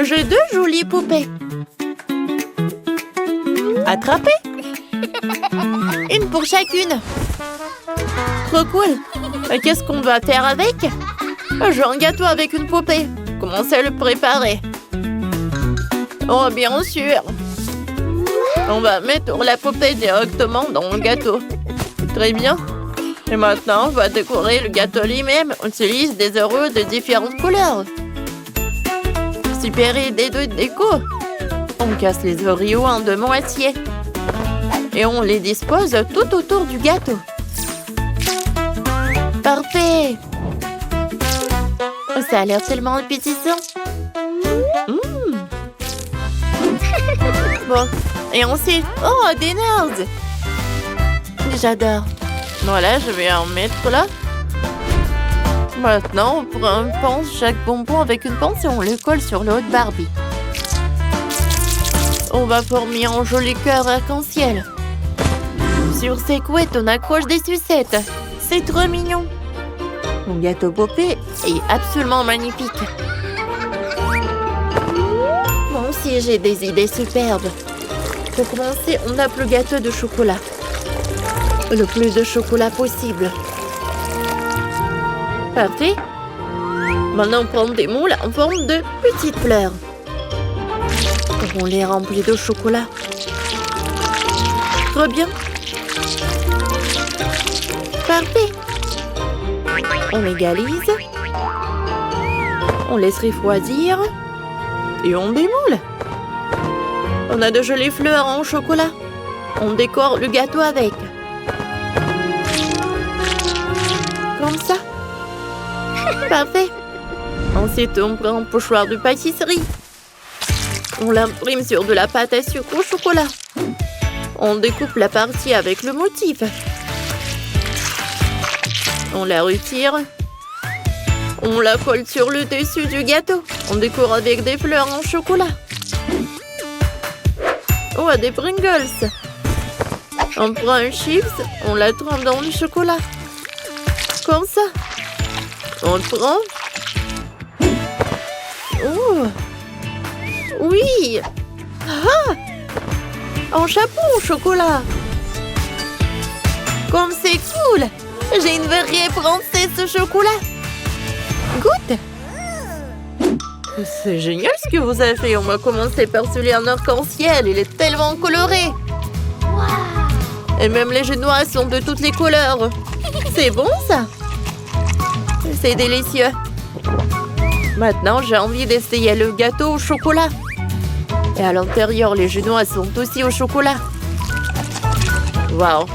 J'ai deux jolies poupées. Attrapez. Une pour chacune. Trop cool. Qu'est-ce qu'on doit faire avec? J'ai un gâteau avec une poupée. Commencez à le préparer. Oh, bien sûr. On va mettre la poupée directement dans le gâteau. Très bien. Et maintenant, on va décorer le gâteau lui-même. On utilise des Oreos de différentes couleurs. Super idée de déco. On casse les Oreos en deux moitiés. Et on les dispose tout autour du gâteau. Parfait. Ça a l'air tellement appétissant. Bon, et ensuite, oh, des nerds. J'adore. Voilà, je vais en mettre là. Maintenant, on prend une pince, chaque bonbon avec une pince et on le colle sur le haut de Barbie. On va former un joli cœur arc-en-ciel. Sur ses couettes, on accroche des sucettes. C'est trop mignon. Mon gâteau poupée est absolument magnifique. Moi aussi, j'ai des idées superbes. Pour commencer, on tape le gâteau de chocolat. Le plus de chocolat possible. Parfait. Maintenant, on prend des moules en forme de petites fleurs. On les remplit de chocolat. Très bien. Parfait. On égalise. On laisse refroidir. Et on démoule. On a de jolies fleurs en chocolat. On décore le gâteau avec. Comme ça. Parfait. Ensuite, on prend un pochoir de pâtisserie. On l'imprime sur de la pâte à sucre au chocolat. On découpe la partie avec le motif. On la retire. On la colle sur le dessus du gâteau. On décore avec des fleurs en chocolat. Oh, des Pringles. On prend un chips, on la trempe dans le chocolat. Comme ça. On le prend. Oh. Oui. Ah. Un chapeau au chocolat. Comme c'est cool. J'ai une vraie princesse au chocolat. Goûte. C'est génial ce que vous avez fait. On va commencer par celui en arc-en-ciel. Il est tellement coloré. Et même les genoux sont de toutes les couleurs. C'est bon ça. C'est délicieux. Maintenant, j'ai envie d'essayer le gâteau au chocolat. Et à l'intérieur, les genoux sont aussi au chocolat. Waouh,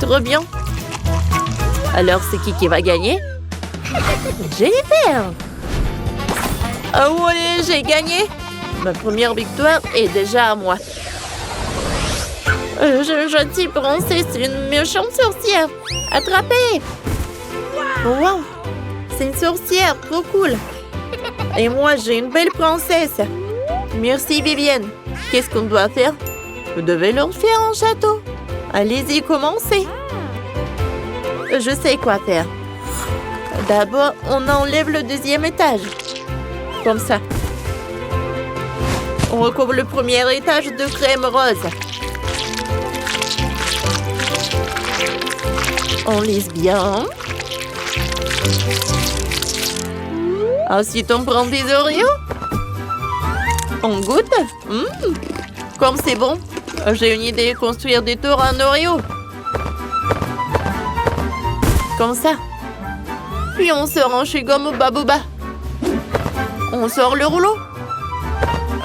trop bien. Alors, c'est qui va gagner? Jennifer. Ah ouais, j'ai gagné. Ma première victoire est déjà à moi. Je gentille princesse, une méchante sorcière. Attrapée. Wow, c'est une sorcière, trop cool. Et moi, j'ai une belle princesse. Merci, Vivienne. Qu'est-ce qu'on doit faire? Vous devez leur faire un château. Allez-y, commencez. Je sais quoi faire. D'abord, on enlève le deuxième étage. Comme ça. On recouvre le premier étage de crème rose. On lisse bien. Ensuite, on prend des Oreos. On goûte. Comme c'est bon. J'ai une idée, construire des tours en Oreo. Comme ça. Puis on sort un chewing-gum au Babouba. On sort le rouleau.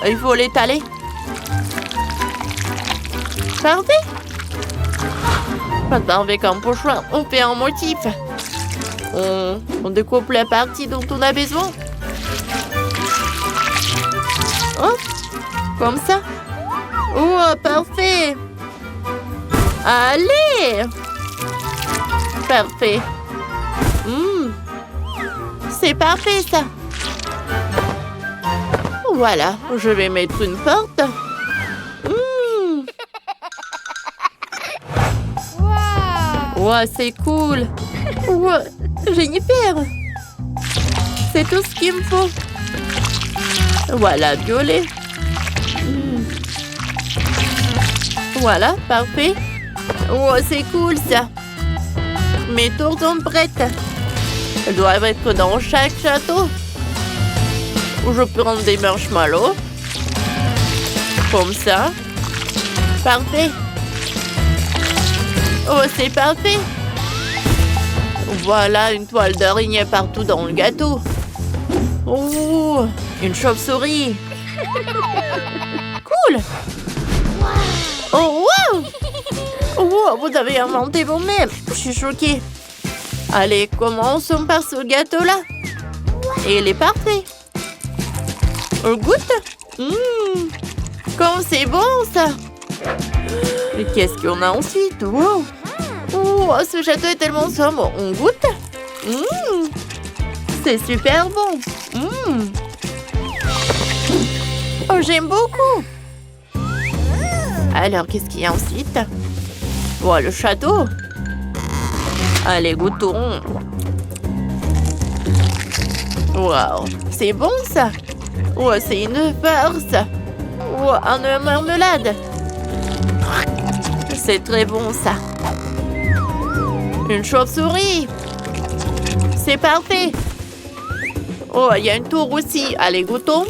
Il faut l'étaler. Parfait. Maintenant, avec un pochoir, on fait un motif. On découpe la partie dont on a besoin. Hop, comme ça. Oh, parfait. Allez. Parfait. C'est parfait, ça. Voilà, je vais mettre une porte. Wow, c'est cool. Wow, Jennifer. C'est tout ce qu'il me faut. Voilà, violet. Voilà, parfait. Oh, c'est cool ça. Mes tours sont prêtes. Elles doivent être dans chaque château. Je prends des marshmallows. Comme ça. Parfait. Oh, c'est parfait. Voilà une toile d'araignée partout dans le gâteau. Oh, une chauve-souris. Cool. Oh, wow. Oh, vous avez inventé vous-même. Je suis choquée. Allez, commençons par ce gâteau-là. Et il est parfait. On goûte. Comme c'est bon, ça. Et qu'est-ce qu'on a ensuite? Wow. Oh, ce château est tellement sombre. On goûte. C'est super bon. Oh, j'aime beaucoup. Alors, qu'est-ce qu'il y a ensuite? Oh, le château. Allez, goûtons. Wow, c'est bon, ça. Oh, c'est une farce. Oh, une marmelade. C'est très bon, ça. Une chauve-souris. C'est parfait. Oh, il y a une tour aussi. Allez, goûtons.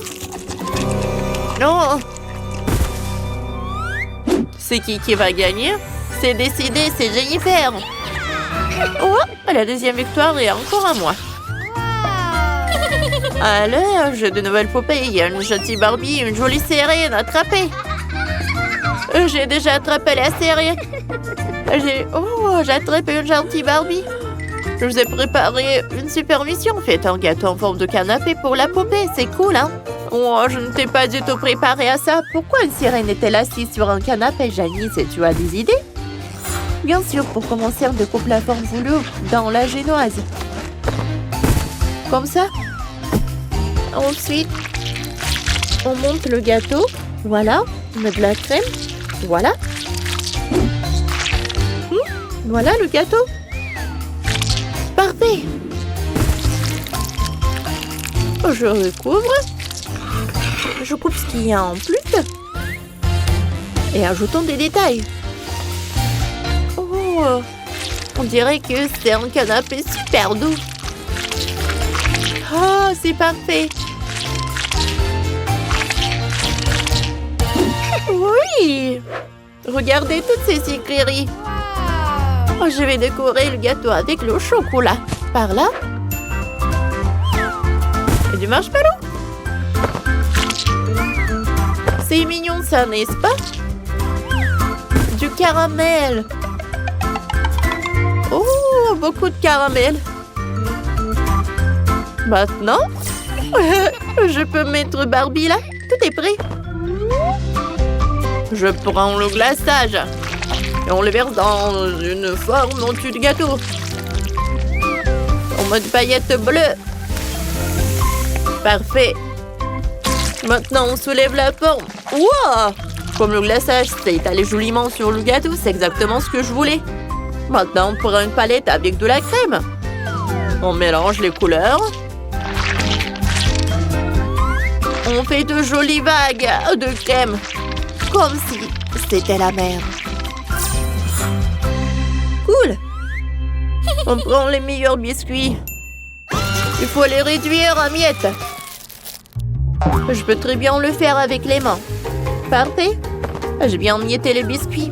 Non. C'est qui va gagner? C'est décidé, c'est Jennifer. Oh, la deuxième victoire est encore à moi. Allez, j'ai de nouvelles poupées. Il y a une gentille Barbie, une jolie sirène attrapée. J'ai déjà attrapé la sirène. J'ai attrapé une gentille Barbie. Je vous ai préparé une super mission. Faites un gâteau en forme de canapé pour la poupée. C'est cool, hein? Oh, je ne t'ai pas du tout préparé à ça. Pourquoi une sirène est-elle assise sur un canapé, Janice? Et tu as des idées? Bien sûr, pour commencer, on découpe la forme voulue dans la génoise. Comme ça. Ensuite, on monte le gâteau. Voilà. On met de la crème. Voilà. Voilà le gâteau. Parfait. Je recouvre. Je coupe ce qu'il y a en plus. Et ajoutons des détails. Oh, on dirait que c'est un canapé super doux. Oh, c'est parfait. Oui. Regardez toutes ces sucreries. Oh, je vais décorer le gâteau avec le chocolat. Par là. Et du marshmallow. C'est mignon ça, n'est-ce pas? Du caramel. Oh, beaucoup de caramel. Maintenant, je peux mettre Barbie là. Tout est prêt. Je prends le glaçage. Et on le verse dans une forme au-dessus du gâteau. En mode paillettes bleues. Parfait. Maintenant, on soulève la forme. Wow! Comme le glaçage s'est étalé joliment sur le gâteau, c'est exactement ce que je voulais. Maintenant, on prend une palette avec de la crème. On mélange les couleurs. On fait de jolies vagues de crème. Comme si c'était la mer. Cool! On prend les meilleurs biscuits. Il faut les réduire en miettes. Je peux très bien le faire avec les mains. Parfait. J'ai bien mietté les biscuits.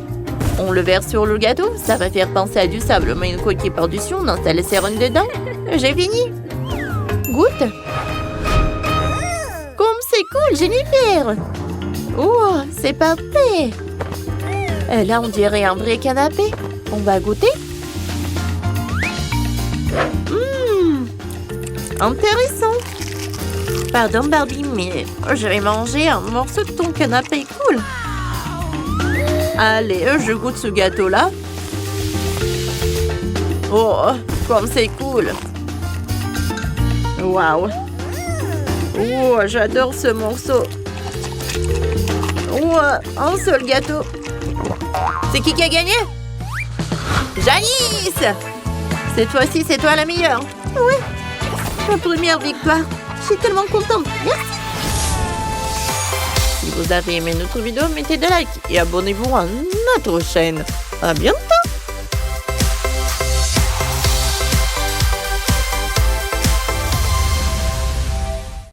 On le verse sur le gâteau. Ça va faire penser à du sable. Mais une coquille par-dessus, on installe les sirènes dedans. J'ai fini. Goûte. Comme c'est cool, Jennifer. Oh, c'est parfait. Et là, on dirait un vrai canapé. On va goûter. Intéressant. Pardon, Barbie, mais je vais manger un morceau de ton canapé. Cool. Allez, je goûte ce gâteau-là. Oh, comme c'est cool. Waouh. Oh, j'adore ce morceau. Oh, un seul gâteau. C'est qui a gagné? Janice! Cette fois-ci, c'est toi la meilleure. Oui, ma première victoire. Je suis tellement contente. Merci. vous avez aimé notre vidéo, mettez des likes et abonnez-vous à notre chaîne. À bientôt!